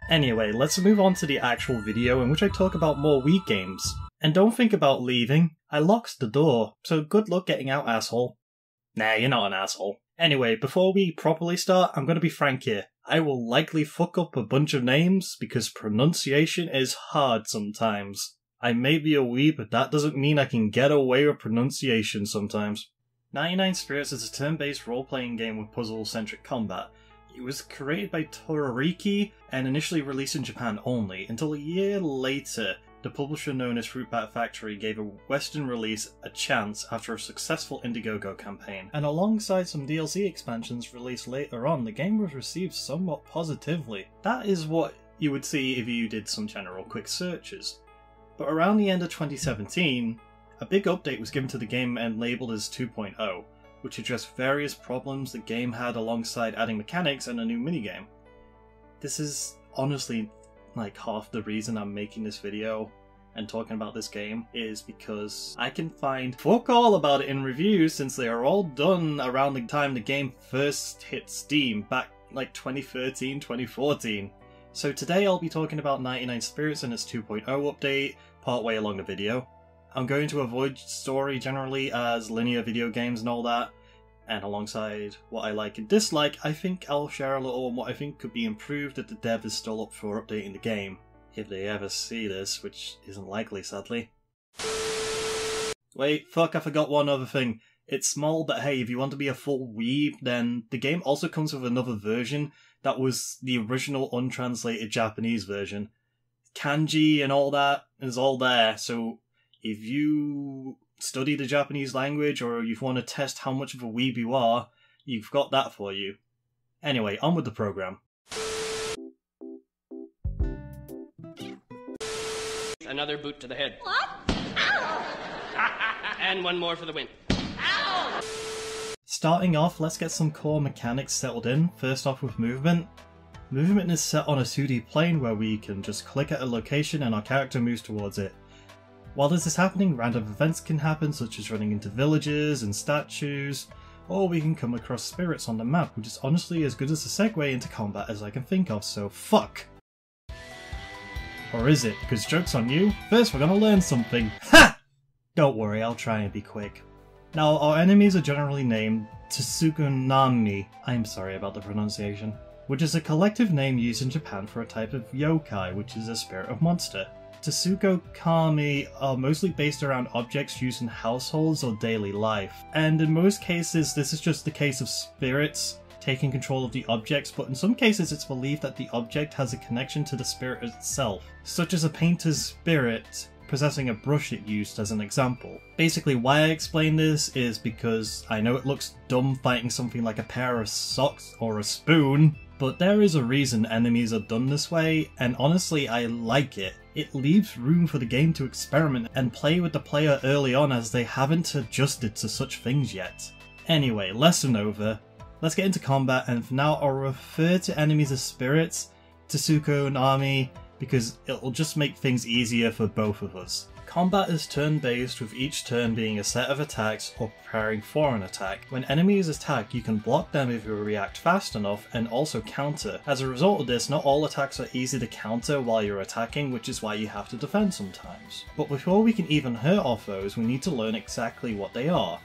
Anyway, let's move on to the actual video in which I talk about more Wii games. And don't think about leaving. I locked the door, so good luck getting out, asshole. Nah, you're not an asshole. Anyway, before we properly start, I'm gonna be frank here. I will likely fuck up a bunch of names because pronunciation is hard sometimes. I may be a Wii, but that doesn't mean I can get away with pronunciation sometimes. 99 Spirits is a turn-based role-playing game with puzzle-centric combat. It was created by Torariki and initially released in Japan only, until a year later the publisher known as Fruit Bat Factory gave a Western release a chance after a successful Indiegogo campaign. And alongside some DLC expansions released later on, the game was received somewhat positively. That is what you would see if you did some general quick searches. But around the end of 2017, a big update was given to the game and labelled as 2.0, which addressed various problems the game had alongside adding mechanics and a new minigame. This is honestly like half the reason I'm making this video and talking about this game is because I can find fuck all about it in reviews since they are all done around the time the game first hit Steam back like 2013, 2014. So today I'll be talking about 99 Spirits and its 2.0 update partway along the video. I'm going to avoid story generally as linear video games and all that, and alongside what I like and dislike, I think I'll share a little on what I think could be improved if the dev is still up for updating the game. If they ever see this, which isn't likely sadly. Wait, fuck, I forgot one other thing. It's small, but hey, if you want to be a full weeb, then the game also comes with another version that was the original untranslated Japanese version. Kanji and all that is all there, so if you study the Japanese language or you want to test how much of a weeb you are, you've got that for you. Anyway, on with the program. Another boot to the head. What? Ow! And one more for the win. Ow! Starting off, let's get some core mechanics settled in. First off with movement. Movement is set on a 2D plane where we can just click at a location and our character moves towards it. While this is happening, random events can happen, such as running into villages and statues, or we can come across spirits on the map, which is honestly as good as a segue into combat as I can think of, so fuck! Or is it? Because joke's on you. First we're gonna learn something. Ha! Don't worry, I'll try and be quick. Now, our enemies are generally named Tsukunami, I'm sorry about the pronunciation, which is a collective name used in Japan for a type of yokai, which is a spirit of monster. Tsuko Kami are mostly based around objects used in households or daily life, and in most cases this is just the case of spirits taking control of the objects, but in some cases it's believed that the object has a connection to the spirit itself, such as a painter's spirit possessing a brush it used as an example. Basically why I explain this is because I know it looks dumb fighting something like a pair of socks or a spoon, but there is a reason enemies are done this way, and honestly I like it. It leaves room for the game to experiment and play with the player early on as they haven't adjusted to such things yet. Anyway, lesson over. Let's get into combat, and for now I'll refer to enemies as spirits, Tsuko and Ami, because it'll just make things easier for both of us. Combat is turn-based, with each turn being a set of attacks or preparing for an attack. When enemies attack, you can block them if you react fast enough and also counter. As a result of this, not all attacks are easy to counter while you're attacking, which is why you have to defend sometimes. But before we can even hurt our foes, we need to learn exactly what they are.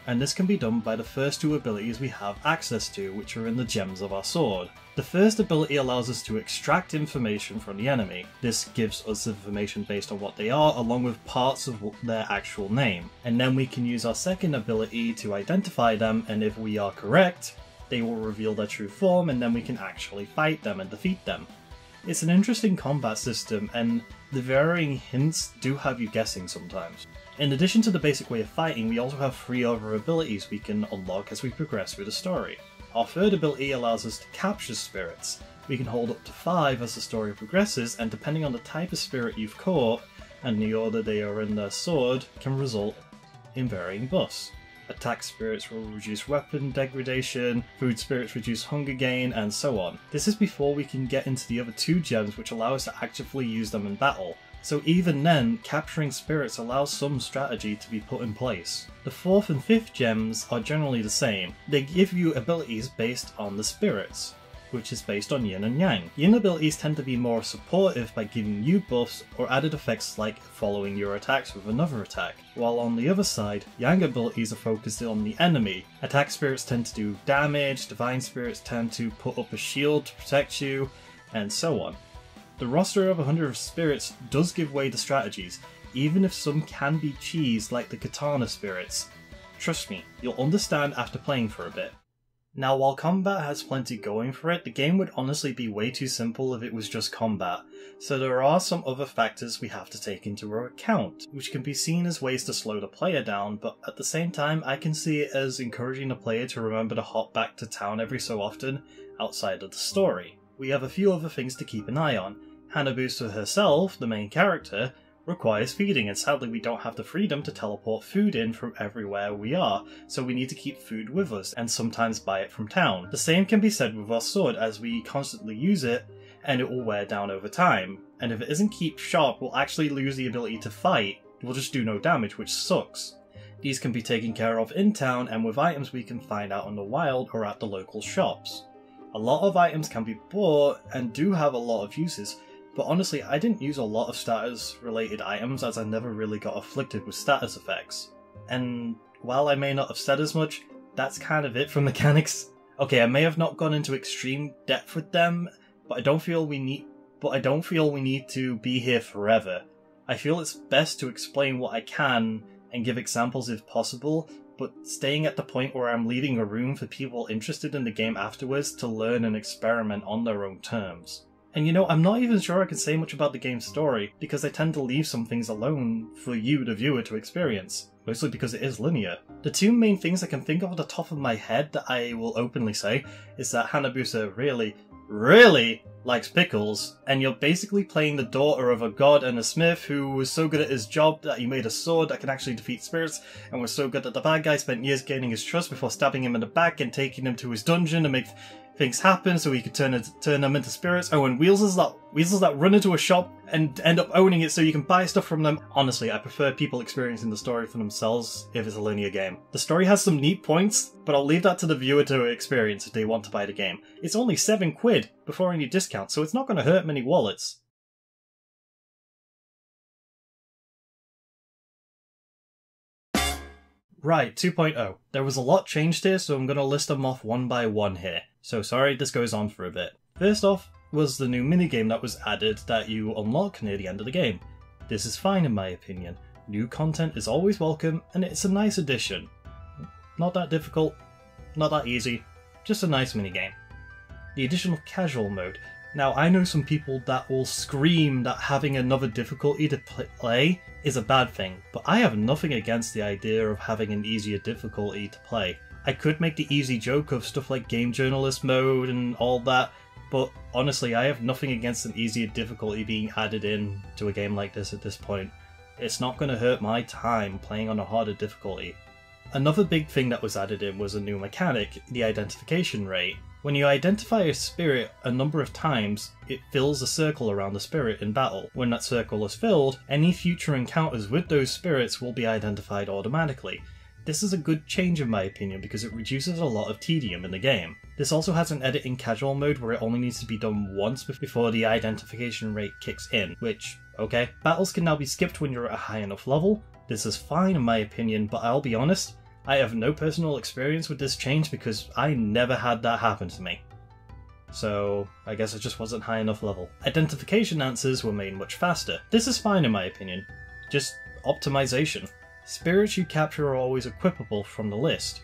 And this can be done by the first two abilities we have access to, which are in the gems of our sword. The first ability allows us to extract information from the enemy. This gives us information based on what they are, along with parts of their actual name. And then we can use our second ability to identify them, and if we are correct, they will reveal their true form, and then we can actually fight them and defeat them. It's an interesting combat system, and the varying hints do have you guessing sometimes. In addition to the basic way of fighting, we also have 3 other abilities we can unlock as we progress through the story. Our third ability allows us to capture spirits. We can hold up to 5 as the story progresses, and depending on the type of spirit you've caught, and the order they are in their sword, can result in varying buffs. Attack spirits will reduce weapon degradation, food spirits reduce hunger gain, and so on. This is before we can get into the other 2 gems which allow us to actively use them in battle. So even then, capturing spirits allows some strategy to be put in place. The 4th and 5th gems are generally the same. They give you abilities based on the spirits. which is based on yin and yang. Yin abilities tend to be more supportive by giving you buffs or added effects like following your attacks with another attack, while on the other side, yang abilities are focused on the enemy. Attack spirits tend to do damage, divine spirits tend to put up a shield to protect you, and so on. The roster of 100 spirits does give way to strategies, even if some can be cheesed like the katana spirits. Trust me, you'll understand after playing for a bit. Now, while combat has plenty going for it, the game would honestly be way too simple if it was just combat, so there are some other factors we have to take into account, which can be seen as ways to slow the player down, but at the same time I can see it as encouraging the player to remember to hop back to town every so often outside of the story. We have a few other things to keep an eye on. Hanabusa herself, the main character, requires feeding, and sadly we don't have the freedom to teleport food in from everywhere we are, so we need to keep food with us and sometimes buy it from town. The same can be said with our sword, as we constantly use it and it will wear down over time, and if it isn't kept sharp we'll actually lose the ability to fight. We'll just do no damage, which sucks. These can be taken care of in town and with items we can find out in the wild or at the local shops. A lot of items can be bought and do have a lot of uses, but honestly, I didn't use a lot of status-related items as I never really got afflicted with status effects. And while I may not have said as much, that's kind of it for mechanics. Okay, I may have not gone into extreme depth with them, but I don't feel we need to be here forever. I feel it's best to explain what I can and give examples if possible, but staying at the point where I'm leaving a room for people interested in the game afterwards to learn and experiment on their own terms. And you know, I'm not even sure I can say much about the game's story, because I tend to leave some things alone for you, the viewer, to experience, mostly because it is linear. The two main things I can think of at the top of my head that I will openly say is that Hanabusa really likes pickles, and you're basically playing the daughter of a god and a smith who was so good at his job that he made a sword that can actually defeat spirits, and was so good that the bad guy spent years gaining his trust before stabbing him in the back and taking him to his dungeon to make things happen so he could turn them into spirits. Oh, and weasels that run into a shop and end up owning it so you can buy stuff from them. Honestly, I prefer people experiencing the story for themselves if it's a linear game. The story has some neat points, but I'll leave that to the viewer to experience if they want to buy the game. It's only £7 before any discount, so it's not going to hurt many wallets. Right, 2.0. There was a lot changed here, so I'm going to list them off one by one here. So sorry this goes on for a bit. First off was the new minigame that was added that you unlock near the end of the game. This is fine in my opinion. New content is always welcome, and it's a nice addition. Not that difficult, not that easy, just a nice minigame. The addition of casual mode. Now, I know some people that will scream that having another difficulty to play is a bad thing, but I have nothing against the idea of having an easier difficulty to play. I could make the easy joke of stuff like game journalist mode and all that, but honestly, I have nothing against an easier difficulty being added in to a game like this at this point. It's not going to hurt my time playing on a harder difficulty. Another big thing that was added in was a new mechanic, the identification rate. When you identify a spirit a number of times, it fills a circle around the spirit in battle. When that circle is filled, any future encounters with those spirits will be identified automatically. This is a good change in my opinion because it reduces a lot of tedium in the game. This also has an edit in casual mode where it only needs to be done once before the identification rate kicks in, which, okay. Battles can now be skipped when you're at a high enough level. This is fine in my opinion, but I'll be honest, I have no personal experience with this change because I never had that happen to me. So I guess it just wasn't high enough level. Identification answers were made much faster. This is fine in my opinion, just optimization. Spirits you capture are always equipable from the list.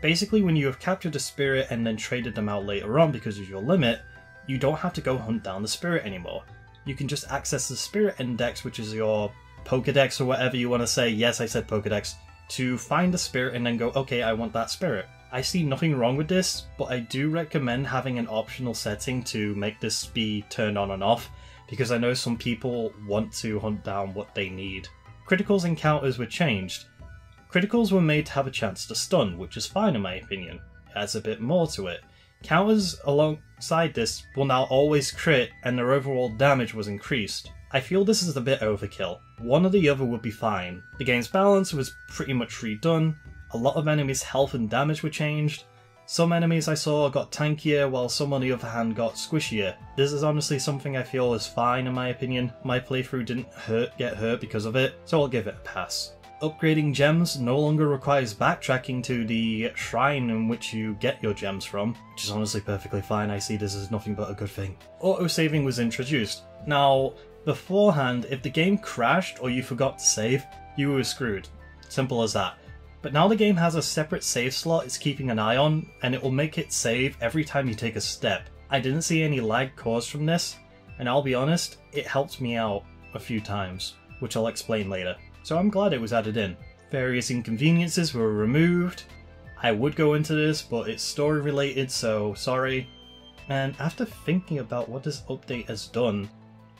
Basically, when you have captured a spirit and then traded them out later on because of your limit, you don't have to go hunt down the spirit anymore. You can just access the spirit index, which is your Pokedex or whatever you want to say, yes I said Pokedex, to find the spirit and then go, okay, I want that spirit. I see nothing wrong with this, but I do recommend having an optional setting to make this be turned on and off, because I know some people want to hunt down what they need. Criticals encounters were changed. Criticals were made to have a chance to stun, which is fine in my opinion. It adds a bit more to it. Counters alongside this will now always crit and their overall damage was increased. I feel this is a bit overkill. One or the other would be fine. The game's balance was pretty much redone, a lot of enemies' health and damage were changed, Some enemies I saw got tankier, while some on the other hand got squishier. This is honestly something I feel is fine in my opinion. My playthrough didn't get hurt because of it, so I'll give it a pass. Upgrading gems no longer requires backtracking to the shrine in which you get your gems from, which is honestly perfectly fine. I see this as nothing but a good thing. Autosaving was introduced. Now, beforehand, if the game crashed or you forgot to save, you were screwed. Simple as that. But now the game has a separate save slot it's keeping an eye on, and it will make it save every time you take a step. I didn't see any lag caused from this, and I'll be honest, it helped me out a few times, which I'll explain later. So I'm glad it was added in. Various inconveniences were removed. I would go into this, but it's story related, so sorry. And after thinking about what this update has done,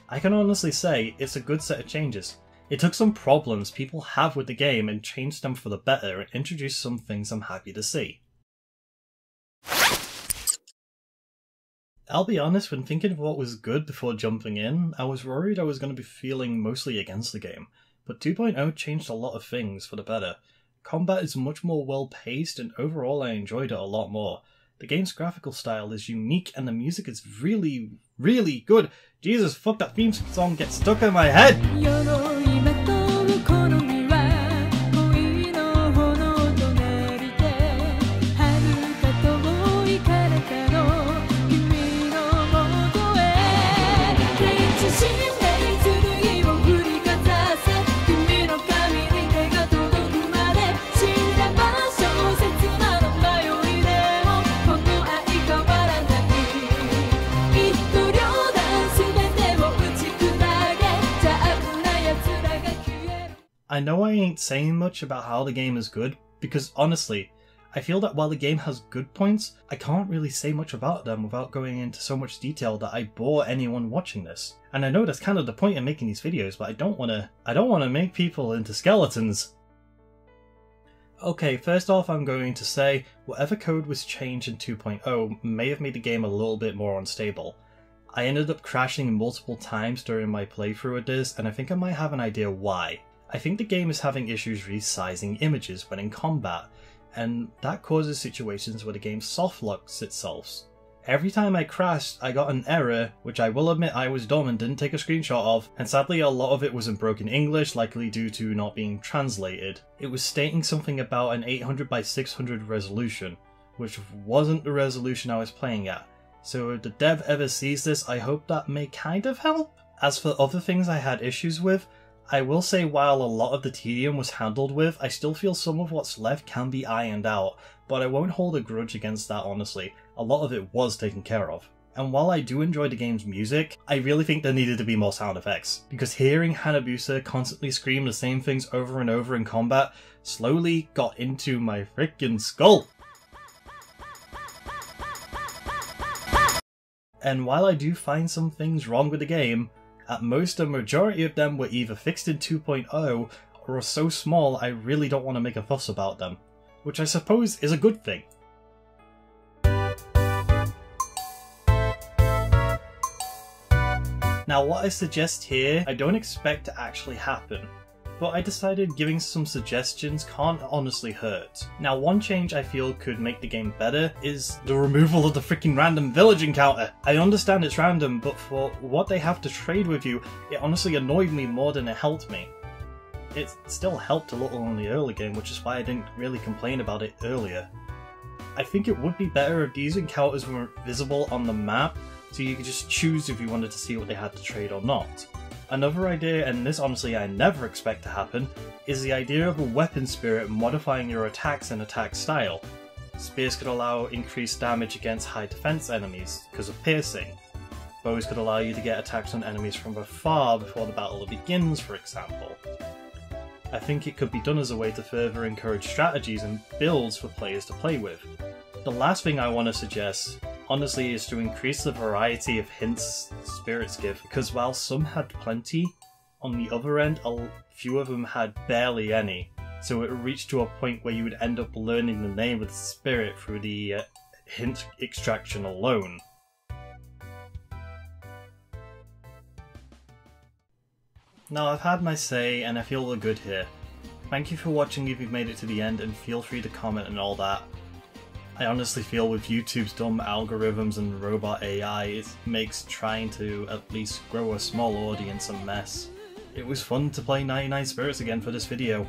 I can honestly say it's a good set of changes. It took some problems people have with the game and changed them for the better and introduced some things I'm happy to see. I'll be honest, when thinking of what was good before jumping in, I was worried I was going to be feeling mostly against the game. But 2.0 changed a lot of things for the better. Combat is much more well paced and overall I enjoyed it a lot more. The game's graphical style is unique and the music is really, really good. Jesus, fuck, that theme song gets stuck in my head! I know I ain't saying much about how the game is good, because honestly, I feel that while the game has good points, I can't really say much about them without going into so much detail that I bore anyone watching this. And I know that's kind of the point of making these videos, but I don't want to make people into skeletons. Okay, first off I'm going to say, whatever code was changed in 2.0 may have made the game a little bit more unstable. I ended up crashing multiple times during my playthrough of this, and I think I might have an idea why. I think the game is having issues resizing images when in combat, and that causes situations where the game softlocks itself. Every time I crashed, I got an error, which I will admit I was dumb and didn't take a screenshot of, and sadly a lot of it was in broken English, likely due to not being translated. It was stating something about an 800 by 600 resolution, which wasn't the resolution I was playing at. So if the dev ever sees this, I hope that may kind of help. As for other things I had issues with, I will say while a lot of the tedium was handled with, I still feel some of what's left can be ironed out, but I won't hold a grudge against that honestly. A lot of it was taken care of. And while I do enjoy the game's music, I really think there needed to be more sound effects, because hearing Hanabusa constantly scream the same things over and over in combat slowly got into my freaking skull. And while I do find some things wrong with the game, at most a majority of them were either fixed in 2.0 or are so small I really don't want to make a fuss about them, which I suppose is a good thing. Now what I suggest here, I don't expect to actually happen, but I decided giving some suggestions can't honestly hurt. Now one change I feel could make the game better is the removal of the freaking random village encounter. I understand it's random, but for what they have to trade with you, it honestly annoyed me more than it helped me. It still helped a little in the early game, which is why I didn't really complain about it earlier. I think it would be better if these encounters weren't visible on the map, so you could just choose if you wanted to see what they had to trade or not. Another idea, and this honestly I never expect to happen, is the idea of a weapon spirit modifying your attacks and attack style. Spears could allow increased damage against high defense enemies because of piercing. Bows could allow you to get attacks on enemies from afar before the battle begins, for example. I think it could be done as a way to further encourage strategies and builds for players to play with. The last thing I want to suggest, honestly, is to increase the variety of hints spirits give, because while some had plenty, on the other end a few of them had barely any, so it reached to a point where you would end up learning the name of the spirit through the hint extraction alone. Now I've had my say and I feel we're good here. Thank you for watching if you've made it to the end, and feel free to comment and all that. I honestly feel with YouTube's dumb algorithms and robot AI, it makes trying to at least grow a small audience a mess. It was fun to play 99 Spirits again for this video,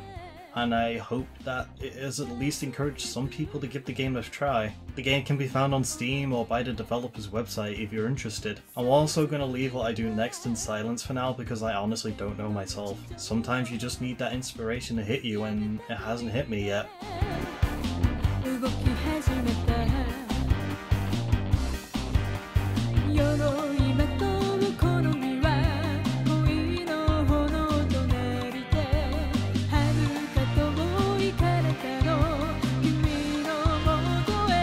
and I hope that it has at least encouraged some people to give the game a try. The game can be found on Steam or by the developer's website if you're interested. I'm also going to leave what I do next in silence for now because I honestly don't know myself. Sometimes you just need that inspiration to hit you, and it hasn't hit me yet. 動き始めた世の今と好みは恋の炎となりて遥か遠い彼方の君のもとへ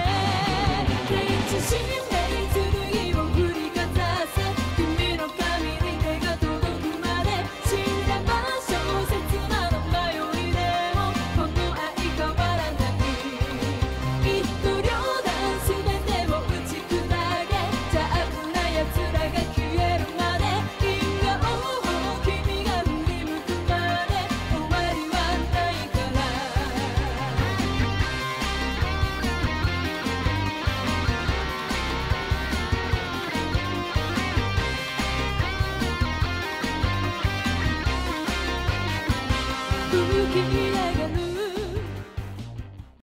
現地信頼剣を振りかざす君の髪に手が届くまで死んだ場所切なの迷いでもこの愛変わらない一刀両断すべてを打ち砕け邪悪な奴らが消えるまで因果応報君が振り向くまで終わりはないから不気味なが